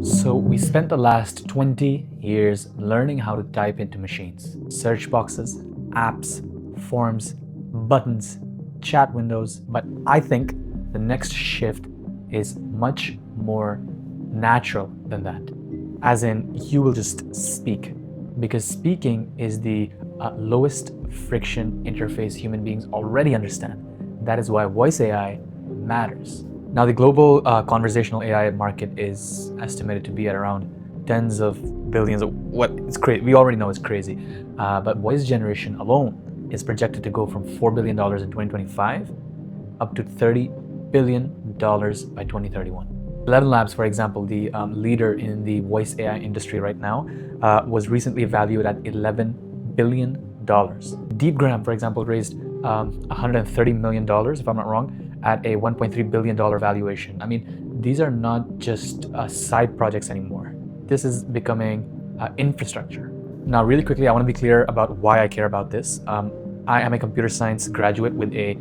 So we spent the last 20 years learning how to type into machines. Search boxes, apps, forms, buttons, chat windows. But I think the next shift is much more natural than that. As in, you will just speak. Because speaking is the lowest friction interface human beings already understand. That is why voice AI matters. Now, the global conversational AI market is estimated to be at around tens of billions of it's crazy. We already know it's crazy, but voice generation alone is projected to go from $4 billion in 2025 up to $30 billion by 2031. ElevenLabs, for example, the leader in the voice AI industry right now, was recently valued at $11 billion. Deepgram, for example, raised $130 million, if I'm not wrong, at a $1.3 billion valuation. I mean, these are not just side projects anymore. This is becoming infrastructure. Now, really quickly, I want to be clear about why I care about this. I am a computer science graduate with a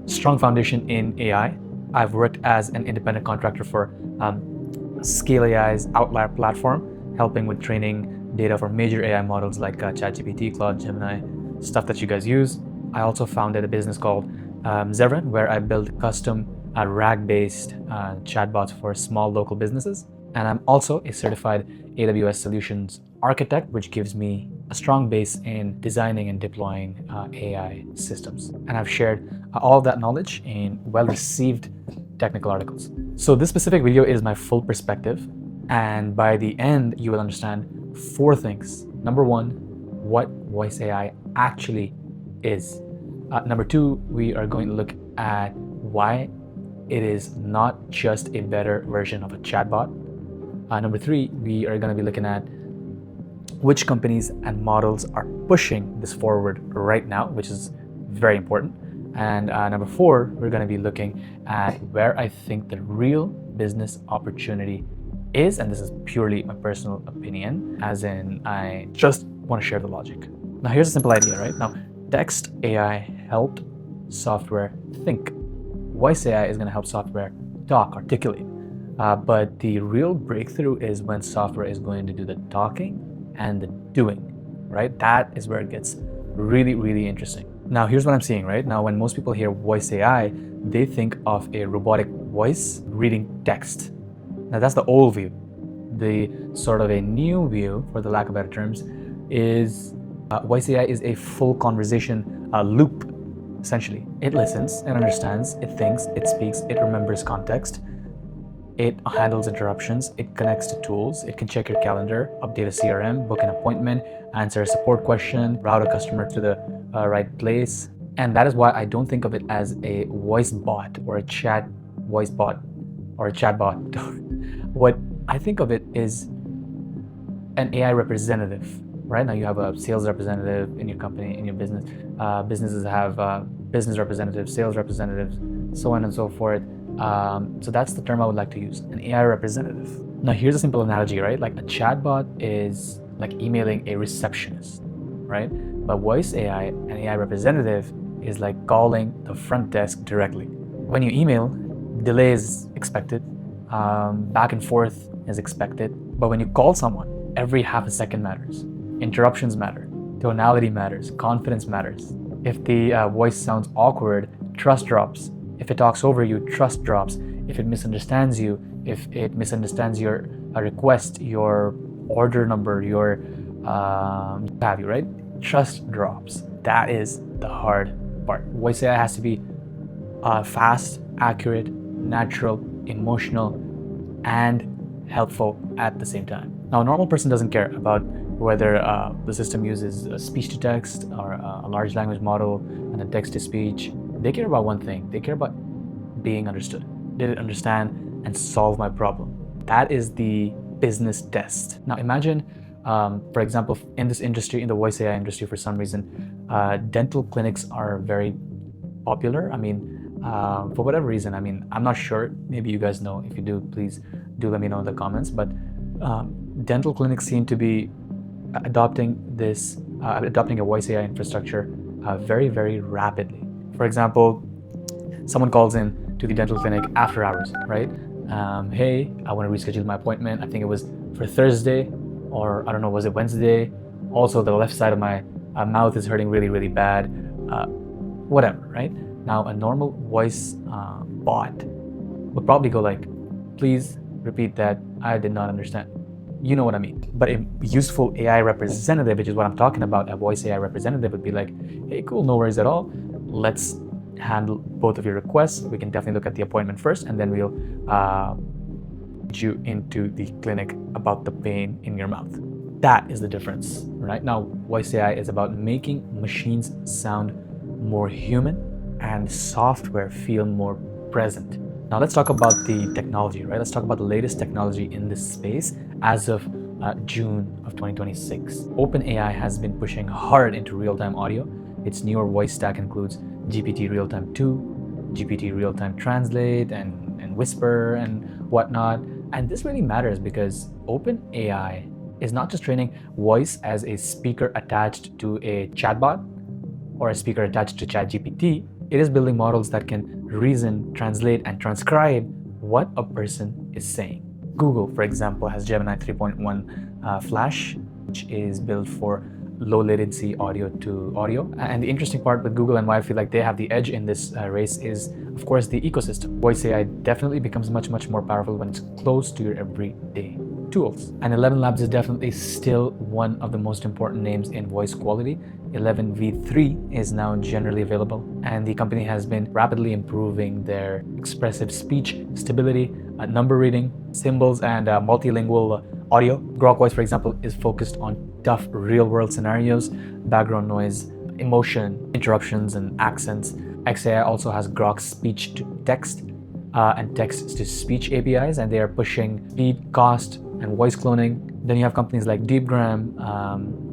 strong foundation in AI. I've worked as an independent contractor for Scale AI's Outlier platform, helping with training data for major AI models like ChatGPT, Claude, Gemini, stuff that you guys use. I also founded a business called Zevran, where I build custom RAG-based chatbots for small local businesses. And I'm also a certified AWS solutions architect, which gives me a strong base in designing and deploying AI systems. And I've shared all of that knowledge in well-received technical articles. So this specific video is my full perspective. And by the end, you will understand 4 things. Number 1, what voice AI actually is. Number 2, we are going to look at why it is not just a better version of a chatbot. Number 3, we are going to be looking at which companies and models are pushing this forward right now, which is very important. And number 4, we're going to be looking at where I think the real business opportunity is, and this is purely my personal opinion, as in I just want to share the logic. Now, here's a simple idea, right? Now, text AI helped software think. Voice AI is going to help software talk, articulate. But the real breakthrough is when software is going to do the talking and the doing, right? That is where it gets really, really interesting. Now, here's what I'm seeing, right? Now, when most people hear voice AI, they think of a robotic voice reading text. Now, that's the old view. The sort of a new view, for the lack of better terms, is voice AI is a full conversation loop, essentially. It listens, it understands, it thinks, it speaks, it remembers context, it handles interruptions, it connects to tools, it can check your calendar, update a CRM, book an appointment, answer a support question, route a customer to the right place. And that is why I don't think of it as a voice bot or a chat voice bot or a chatbot. What I think of it is an AI representative. Right now, you have a sales representative in your company, in your business. Businesses have business representatives, sales representatives, so on and so forth. So that's the term I would like to use, an AI representative. Now, here's a simple analogy, right? Like a chatbot is like emailing a receptionist, right? But voice AI, an AI representative, is like calling the front desk directly. When you email, delay is expected, back and forth is expected. But when you call someone, every half a second matters. Interruptions matter, tonality matters, confidence matters. If the voice sounds awkward, trust drops. If it talks over you, trust drops. If it misunderstands you, if it misunderstands your request, your order number, your have you, right? Trust drops. That is the hard part. Voice AI has to be fast, accurate, natural, emotional, and helpful at the same time. Now, a normal person doesn't care about whether the system uses speech-to-text or a large language model and a text-to-speech. They care about one thing. They care about being understood. Did it understand and solve my problem? That is the business test. Now, imagine, for example, in this industry, in the voice AI industry, for some reason, dental clinics are very popular. I mean, for whatever reason, I mean, I'm not sure. Maybe you guys know. If you do, please do let me know in the comments. But dental clinics seem to be adopting a voice AI infrastructure very, very rapidly. For example, someone calls in to the dental clinic after hours, right? hey, I want to reschedule my appointment. I think it was for Thursday, or I don't know, was it Wednesday? Also, the left side of my mouth is hurting really, really bad. Whatever, right? Now, a normal voice bot would probably go like, please repeat that. I did not understand. You know what I mean. But a useful AI representative, which is what I'm talking about, a voice AI representative would be like, hey, cool, no worries at all. Let's handle both of your requests. We can definitely look at the appointment first, and then we'll get you into the clinic about the pain in your mouth. That is the difference, right? Now, voice AI is about making machines sound more human and software feel more present. Now let's talk about the technology, right? Let's talk about the latest technology in this space as of June of 2026. OpenAI has been pushing hard into real-time audio. Its newer voice stack includes GPT Real-Time 2, GPT Real-Time Translate, and Whisper and whatnot. And this really matters because OpenAI is not just training voice as a speaker attached to a chatbot or a speaker attached to ChatGPT. It is building models that can reason, translate, and transcribe what a person is saying. Google, for example, has Gemini 3.1 Flash, which is built for low latency audio to audio. And the interesting part with Google and why I feel like they have the edge in this race is, of course, the ecosystem. Voice AI definitely becomes much, much more powerful when it's close to your everyday tools. And ElevenLabs is definitely still one of the most important names in voice quality. 11v3 is now generally available, and the company has been rapidly improving their expressive speech stability, number reading, symbols, and multilingual audio. Grok Voice, for example, is focused on tough real-world scenarios, background noise, emotion, interruptions, and accents. XAI also has Grok speech to text and text to speech APIs, and they are pushing speed, cost, and voice cloning. Then you have companies like Deepgram,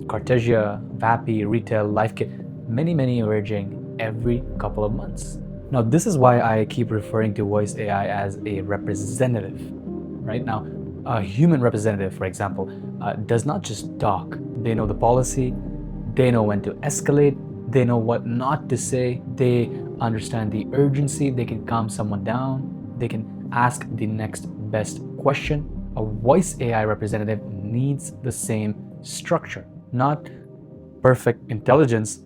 Cartesia, Vapi, Retell, LiveKit, many emerging every couple of months. Now, this is why I keep referring to voice AI as a representative, right? Now, a human representative, for example, does not just talk. They know the policy, they know when to escalate, they know what not to say, they understand the urgency, they can calm someone down, they can ask the next best question. A voice AI representative needs the same structure, not perfect intelligence,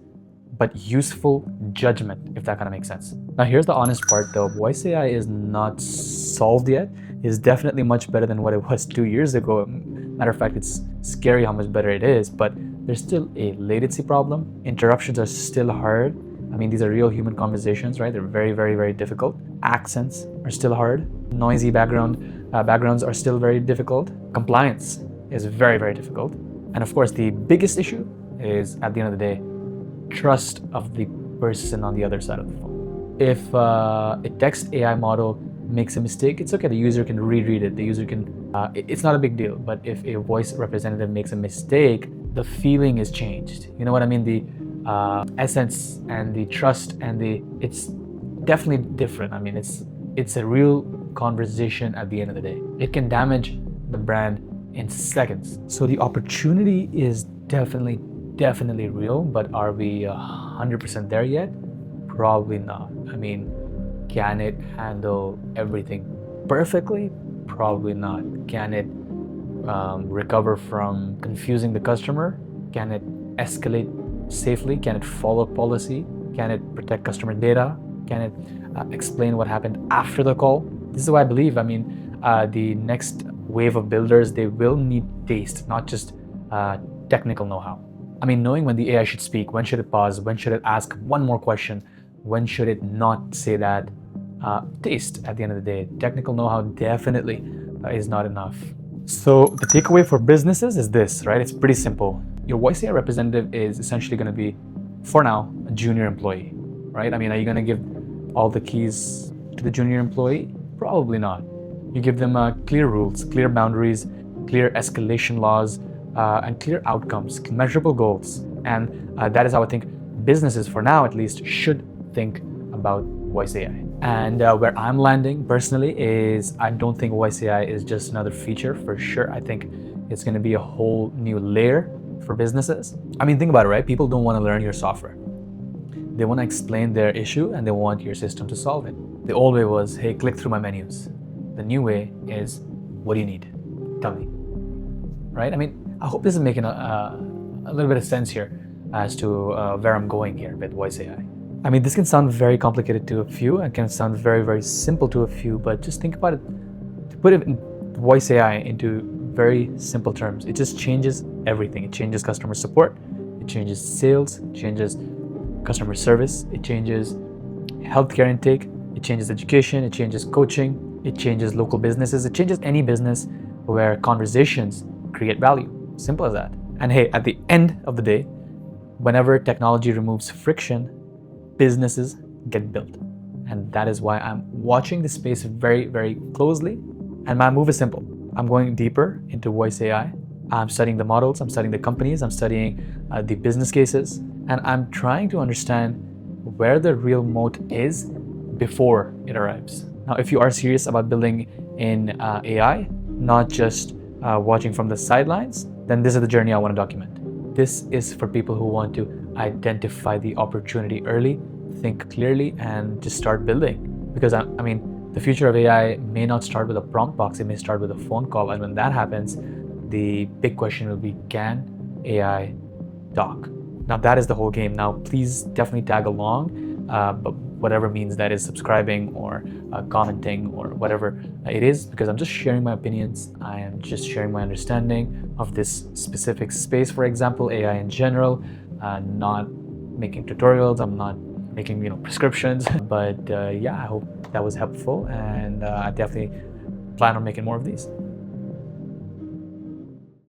but useful judgment, if that kind of makes sense. Now, here's the honest part though. Voice AI is not solved yet. It's definitely much better than what it was 2 years ago. Matter of fact, it's scary how much better it is, but there's still a latency problem. Interruptions are still hard. I mean, these are real human conversations, right? They're very difficult. Accents are still hard. Noisy backgrounds are still very difficult. Compliance is very difficult. And of course, the biggest issue is, at the end of the day, trust of the person on the other side of the phone. If a text AI model makes a mistake, it's okay. The user can reread it. The user can, it's not a big deal. But if a voice representative makes a mistake, the feeling is changed. You know what I mean? The essence and the trust and it's definitely different. I mean, it's a real conversation at the end of the day. It can damage the brand in seconds. So the opportunity is definitely real, but are we 100% there yet? Probably not. I mean, can it handle everything perfectly? Probably not. Can it recover from confusing the customer? Can it escalate safely? Can it follow policy? Can it protect customer data? Can it explain what happened after the call? This is what I believe. I mean, the next wave of builders, they will need taste, not just technical know-how. I mean, knowing when the AI should speak, when should it pause, when should it ask one more question, when should it not say that. Taste, at the end of the day. Technical know-how definitely is not enough. So the takeaway for businesses is this, right? It's pretty simple. Your voice AI representative is essentially going to be, for now, a junior employee, right? I mean, are you going to give all the keys to the junior employee? Probably not. You give them clear rules, clear boundaries, clear escalation laws, and clear outcomes, measurable goals. And that is how I think businesses, for now at least, should think about voice AI. And where I'm landing personally is, I don't think voice AI is just another feature for sure. I think it's going to be a whole new layer for businesses. I mean, think about it, right? People don't want to learn your software. They want to explain their issue and they want your system to solve it. The old way was, hey, click through my menus. the new way is, what do you need? Tell me. Right? I mean, I hope this is making a little bit of sense here as to where I'm going here with voice AI. I mean, this can sound very complicated to a few and can sound very, very simple to a few, but just think about it. To put it in voice AI into very simple terms, it just changes everything. It changes customer support, it changes sales, it changes customer service, it changes healthcare intake, it changes education, it changes coaching, it changes local businesses, it changes any business where conversations create value. Simple as that. And hey, at the end of the day, whenever technology removes friction, businesses get built. And that is why I'm watching this space very, very closely. And my move is simple. I'm going deeper into voice AI. I'm studying the models, I'm studying the companies, I'm studying the business cases, and I'm trying to understand where the real moat is before it arrives. Now, if you are serious about building in AI, not just watching from the sidelines, then this is the journey I want to document. This is for people who want to identify the opportunity early, think clearly, and just start building. Because I mean, the future of AI may not start with a prompt box, it may start with a phone call. And when that happens, the big question will be, can AI talk? Now that is the whole game. Now, please definitely tag along, but whatever means that is, subscribing or commenting or whatever it is, because I'm just sharing my opinions. I am just sharing my understanding of this specific space, for example, AI in general, not making tutorials, I'm not making prescriptions, but yeah, I hope that was helpful, and I definitely plan on making more of these.